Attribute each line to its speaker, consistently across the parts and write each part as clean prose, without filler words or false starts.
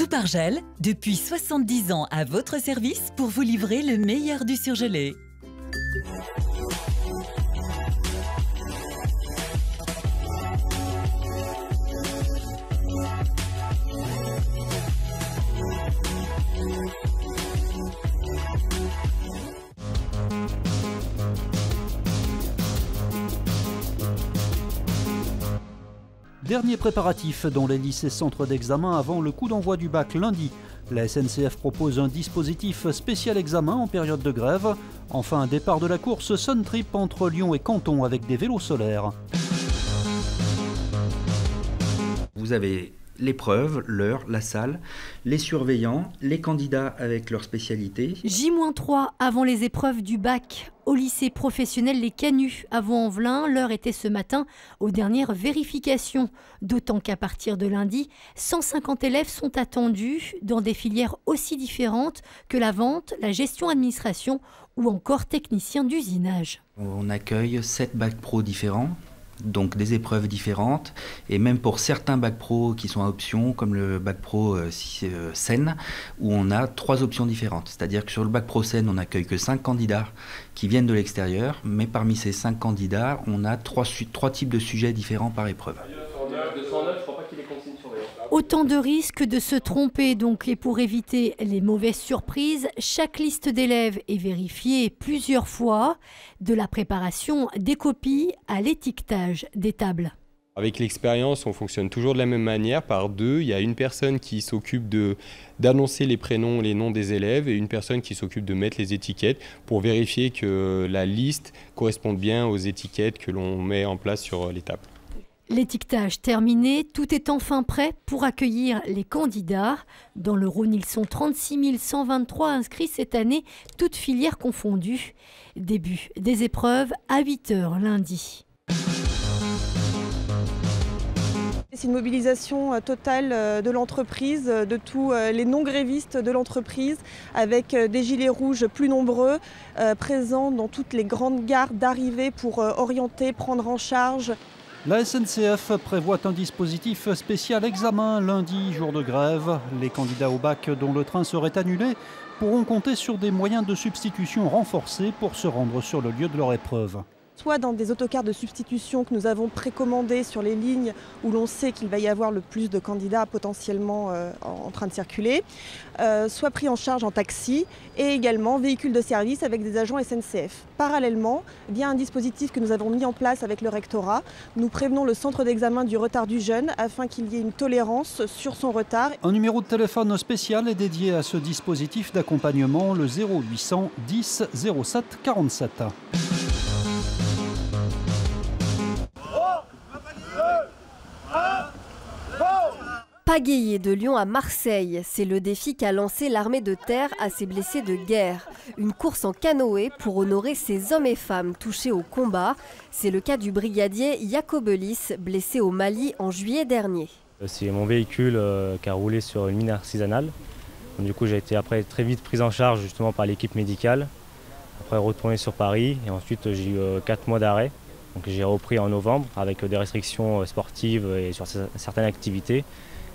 Speaker 1: Groupe Argel, depuis 70 ans à votre service pour vous livrer le meilleur du surgelé.
Speaker 2: Dernier préparatif dans les lycées-centres d'examen avant le coup d'envoi du bac lundi. La SNCF propose un dispositif spécial examen en période de grève. Enfin, départ de la course Sun Trip entre Lyon et Canton avec des vélos solaires.
Speaker 3: Vous avez l'épreuve, l'heure, la salle, les surveillants, les candidats avec leur spécialité.
Speaker 4: J-3 avant les épreuves du bac. Au lycée professionnel Les Canuts à Vaux-en-Velin, l'heure était ce matin aux dernières vérifications. D'autant qu'à partir de lundi, 150 élèves sont attendus dans des filières aussi différentes que la vente, la gestion administration ou encore technicien d'usinage.
Speaker 3: On accueille 7 bacs pro différents. Donc des épreuves différentes, et même pour certains bacs pro qui sont à option, comme le bac pro Seine, où on a 3 options différentes. C'est-à-dire que sur le bac pro Seine, on n'accueille que 5 candidats qui viennent de l'extérieur, mais parmi ces 5 candidats, on a 3 types de sujets différents par épreuve.
Speaker 4: Autant de risques de se tromper donc, et pour éviter les mauvaises surprises, chaque liste d'élèves est vérifiée plusieurs fois, de la préparation des copies à l'étiquetage des tables.
Speaker 5: Avec l'expérience, on fonctionne toujours de la même manière, par deux. Il y a une personne qui s'occupe d'annoncer les prénoms, les noms des élèves, et une personne qui s'occupe de mettre les étiquettes pour vérifier que la liste corresponde bien aux étiquettes que l'on met en place sur les tables.
Speaker 4: L'étiquetage terminé, tout est enfin prêt pour accueillir les candidats. Dans le Rhône, ils sont 36 123 inscrits cette année, toutes filières confondues. Début des épreuves à 8 h lundi.
Speaker 6: C'est une mobilisation totale de l'entreprise, de tous les non-grévistes de l'entreprise, avec des gilets rouges plus nombreux, présents dans toutes les grandes gares d'arrivée pour orienter, prendre en charge.
Speaker 2: La SNCF prévoit un dispositif spécial examen lundi, jour de grève. Les candidats au bac dont le train serait annulé pourront compter sur des moyens de substitution renforcés pour se rendre sur le lieu de leur épreuve.
Speaker 6: Soit dans des autocars de substitution que nous avons précommandés sur les lignes où l'on sait qu'il va y avoir le plus de candidats potentiellement en train de circuler, soit pris en charge en taxi et également véhicules de service avec des agents SNCF. Parallèlement, via un dispositif que nous avons mis en place avec le rectorat, nous prévenons le centre d'examen du retard du jeune afin qu'il y ait une tolérance sur son retard.
Speaker 2: Un numéro de téléphone spécial est dédié à ce dispositif d'accompagnement, le 0800 10 07 47.
Speaker 7: Pagayer de Lyon à Marseille, c'est le défi qu'a lancé l'armée de terre à ses blessés de guerre. Une course en canoë pour honorer ces hommes et femmes touchés au combat. C'est le cas du brigadier Yacobelis, blessé au Mali en juillet dernier.
Speaker 8: C'est mon véhicule qui a roulé sur une mine artisanale. Donc, du coup, j'ai été après très vite pris en charge justement par l'équipe médicale. Après retourné sur Paris et ensuite j'ai eu 4 mois d'arrêt. Donc j'ai repris en novembre avec des restrictions sportives et sur certaines activités.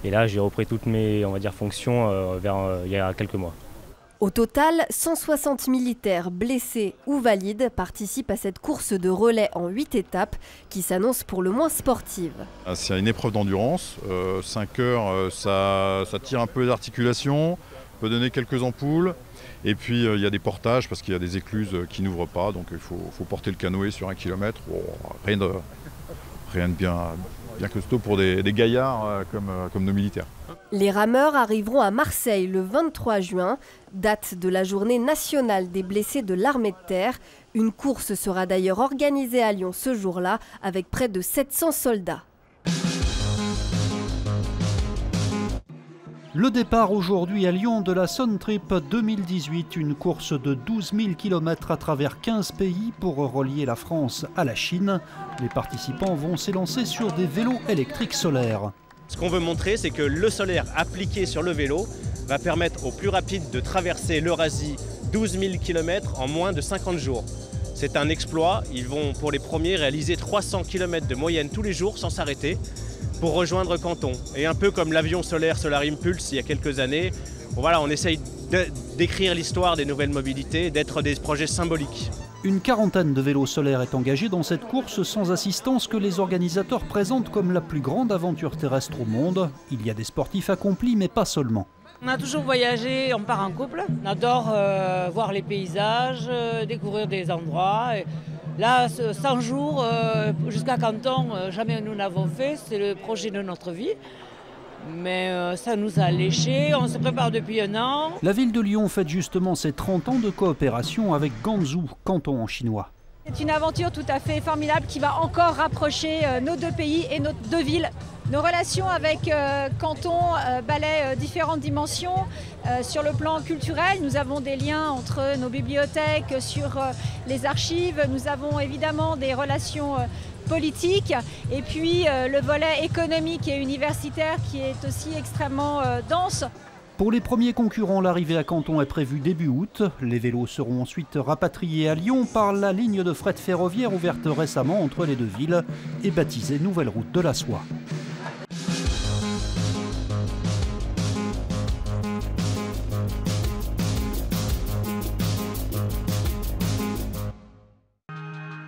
Speaker 8: Et là, j'ai repris toutes mes fonctions il y a quelques mois.
Speaker 7: Au total, 160 militaires blessés ou valides participent à cette course de relais en 8 étapes qui s'annonce pour le moins sportive.
Speaker 9: C'est une épreuve d'endurance. 5 heures, ça tire un peu d'articulation, peut donner quelques ampoules. Et puis il y a des portages parce qu'il y a des écluses qui n'ouvrent pas. Donc il faut porter le canoë sur 1 kilomètre. Bon, rien de bien costaud pour des gaillards comme nos militaires.
Speaker 7: Les rameurs arriveront à Marseille le 23 juin, date de la journée nationale des blessés de l'armée de terre. Une course sera d'ailleurs organisée à Lyon ce jour-là avec près de 700 soldats.
Speaker 2: Le départ aujourd'hui à Lyon de la Sun Trip 2018, une course de 12 000 km à travers 15 pays pour relier la France à la Chine. Les participants vont s'élancer sur des vélos électriques solaires.
Speaker 10: Ce qu'on veut montrer, c'est que le solaire appliqué sur le vélo va permettre aux plus rapides de traverser l'Eurasie 12 000 km en moins de 50 jours. C'est un exploit. Ils vont pour les premiers réaliser 300 km de moyenne tous les jours sans s'arrêter. pour rejoindre Canton. Et un peu comme l'avion solaire Solar Impulse il y a quelques années, voilà, on essaye d'écrire l'histoire des nouvelles mobilités, d'être des projets symboliques.
Speaker 2: Une quarantaine de vélos solaires est engagée dans cette course sans assistance que les organisateurs présentent comme la plus grande aventure terrestre au monde. Il y a des sportifs accomplis, mais pas seulement.
Speaker 11: On a toujours voyagé, on part en couple. On adore voir les paysages, découvrir des endroits. Et là, 100 jours jusqu'à Canton, jamais nous n'avons fait. C'est le projet de notre vie. Mais ça nous a léché, on se prépare depuis un an.
Speaker 2: La ville de Lyon fête justement ses 30 ans de coopération avec Ganzhou, Canton en chinois.
Speaker 12: C'est une aventure tout à fait formidable qui va encore rapprocher nos deux pays et nos deux villes. Nos relations avec Canton balaient différentes dimensions. Sur le plan culturel, nous avons des liens entre nos bibliothèques, sur les archives. Nous avons évidemment des relations politiques. Et puis le volet économique et universitaire qui est aussi extrêmement dense.
Speaker 2: Pour les premiers concurrents, l'arrivée à Canton est prévue début août. Les vélos seront ensuite rapatriés à Lyon par la ligne de fret ferroviaire ouverte récemment entre les deux villes et baptisée Nouvelle Route de la Soie.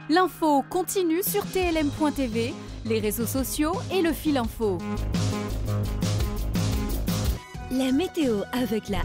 Speaker 13: L'info continue sur TLM.tv, les réseaux sociaux et le fil info.
Speaker 14: La météo avec la